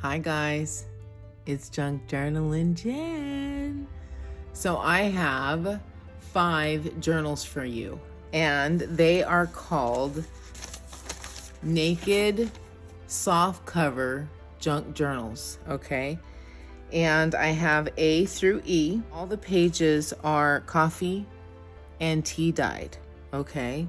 Hi guys, it's Junk Journaling Jen. So I have 5 journals for you, and they are called Naked Soft Cover Junk Journals, okay? And I have A through E. All the pages are coffee and tea dyed, okay?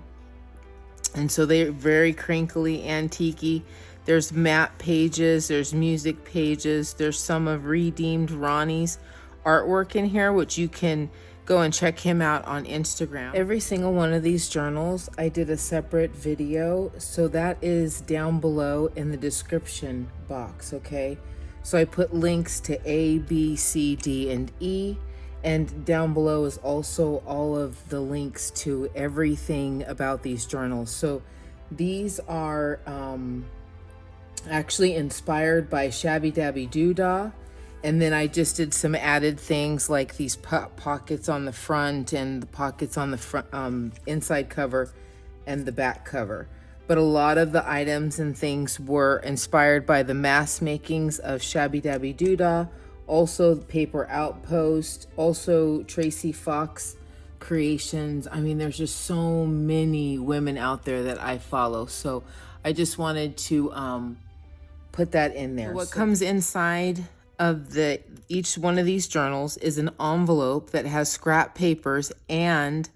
And so they're very crinkly, antique-y. There's map pages, there's music pages, there's some of Redeemed Ronnie's artwork in here, which you can go and check him out on Instagram. Every single one of these journals, I did a separate video, so that is down below in the description box, okay? So I put links to A, B, C, D, and E, and down below is also all of the links to everything about these journals. So these are actually inspired by Shabby Dabby Doodah, and then I just did some added things like these pockets on the front and the pockets on the front inside cover and the back cover. But a lot of the items and things were inspired by the mass makings of Shabby Dabby Doodah, also Paper Outpost, also Tracy Fox Creations. I mean, there's just so many women out there that I follow, so I just wanted to put that in there. What comes inside of each one of these journals is an envelope that has scrap papers, and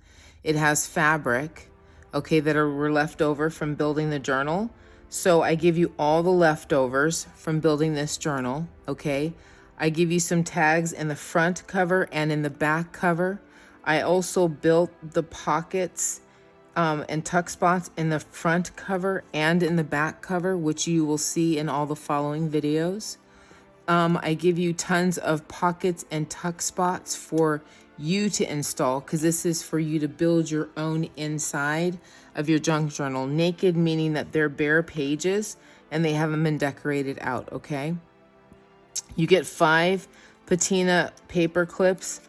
it has fabric, okay, that were left over from building the journal. So I give you all the leftovers from building this journal, okay? I give you some tags in the front cover and in the back cover. I also built the pockets and tuck spots in the front cover and in the back cover, which you will see in all the following videos. I give you tons of pockets and tuck spots for you to install, because this is for you to build your own inside of your junk journal. Naked meaning that they're bare pages and they haven't been decorated out, okay? You get 5 patina paper clips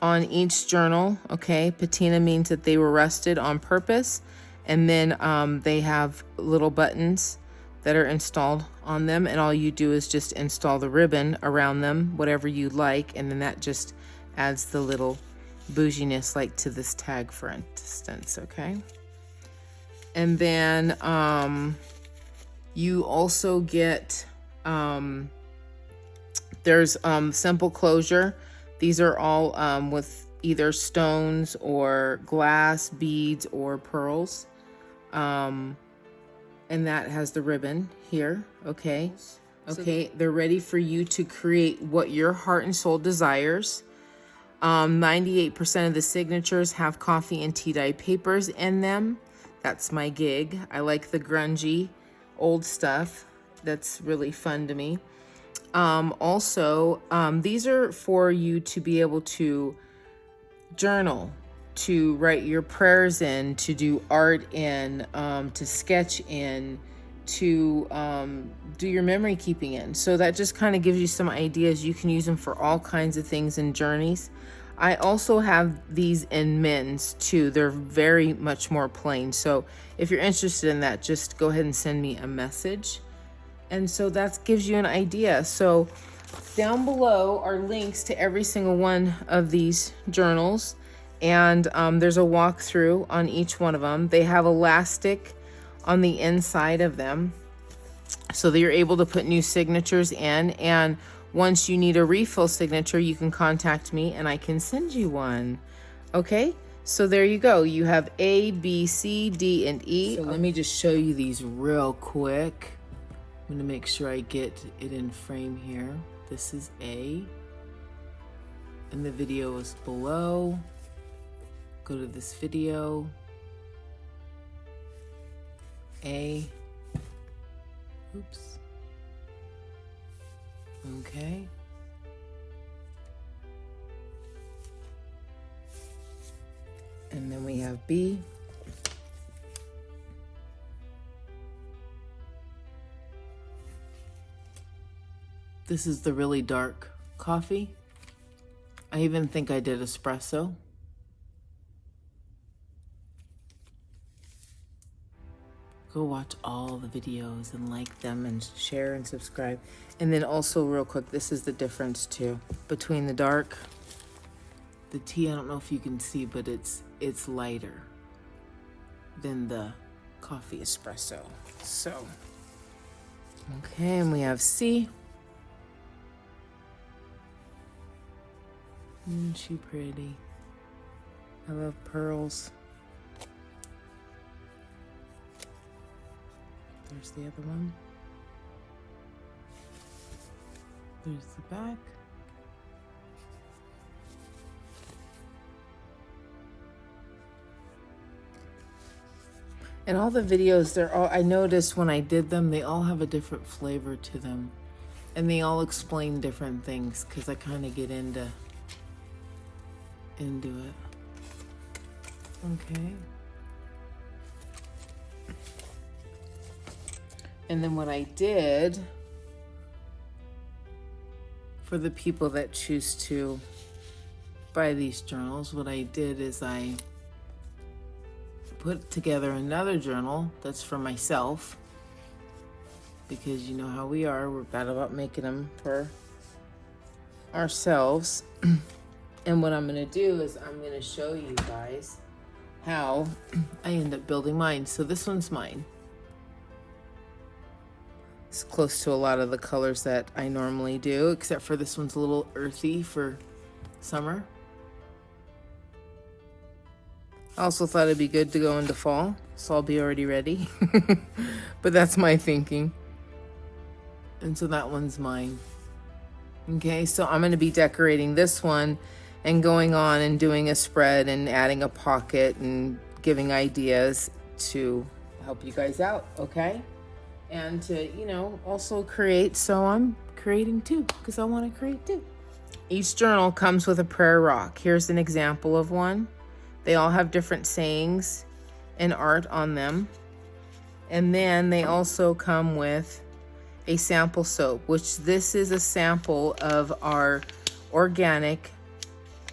on each journal, okay? Patina means that they were rusted on purpose, and then they have little buttons that are installed on them, and all you do is just install the ribbon around them, whatever you like, and then that just adds the little bouginess, like to this tag, for instance, okay? And then you also get, there's simple closure. These are all with either stones or glass, beads, or pearls. And that has the ribbon here, okay? Okay, they're ready for you to create what your heart and soul desires. 98% of the signatures have coffee and tea dye papers in them. That's my gig. I like the grungy old stuff. That's really fun to me. Also, these are for you to be able to journal, to write your prayers in, to do art in, to sketch in, to do your memory keeping in. So that just kind of gives you some ideas. You can use them for all kinds of things and journeys. I also have these in men's too. They're very much more plain. So if you're interested in that, just go ahead and send me a message. And so that gives you an idea. So down below are links to every single one of these journals. And there's a walkthrough on each one of them. They have elastic on the inside of them, so that you're able to put new signatures in. And once you need a refill signature, you can contact me and I can send you one. Okay, so there you go. You have A, B, C, D, and E. So let me just show you these real quick. I'm gonna make sure I get it in frame here. This is A, and the video is below. Go to this video. A. Oops. Okay. And then we have B. This is the really dark coffee. I even think I did espresso. Go watch all the videos and like them and share and subscribe. And then also real quick, this is the difference too between the dark. The tea, I don't know if you can see, but it's lighter than the coffee espresso. So, okay, and we have C. Isn't she pretty? I love pearls. There's the other one. There's the back. And all the videos, they're all, I noticed when I did them, they all have a different flavor to them. And they all explain different things because I kind of get into it. Okay. And then what I did for the people that choose to buy these journals, what I did is I put together another journal that's for myself, because you know how we are, we're bad about making them for ourselves. And what I'm gonna do is I'm gonna show you guys how I end up building mine. So this one's mine. It's close to a lot of the colors that I normally do, except for this one's a little earthy for summer. I also thought it'd be good to go into fall, so I'll be already ready. But that's my thinking. And so that one's mine. Okay, so I'm gonna be decorating this one and going on and doing a spread and adding a pocket and giving ideas to help you guys out, okay? And to, you know, also create. So I'm creating too, because I want to create too. Each journal comes with a prayer rock. Here's an example of one. They all have different sayings and art on them. And then they also come with a sample soap, which this is a sample of our organic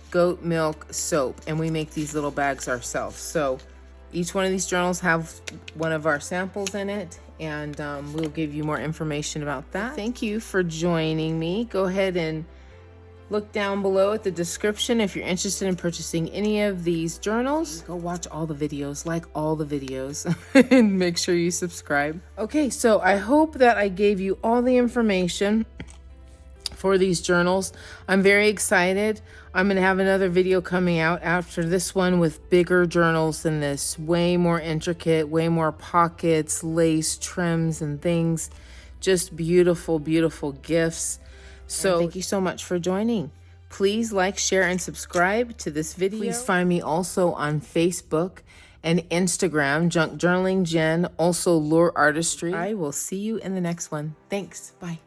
goat milk soap. And we make these little bags ourselves. So each one of these journals have one of our samples in it, and we'll give you more information about that. Thank you for joining me. Go ahead and look down below at the description if you're interested in purchasing any of these journals. Go watch all the videos, like all the videos, and make sure you subscribe. Okay, so I hope that I gave you all the information for these journals. I'm very excited. I'm gonna have another video coming out after this one with bigger journals than this, way more intricate, way more pockets, lace, trims, and things. Just beautiful, beautiful gifts. So thank you so much for joining. Please like, share, and subscribe to this video. Please find me also on Facebook and Instagram, Junk Journaling Jen, also LOOR Artistry. I will see you in the next one. Thanks, bye.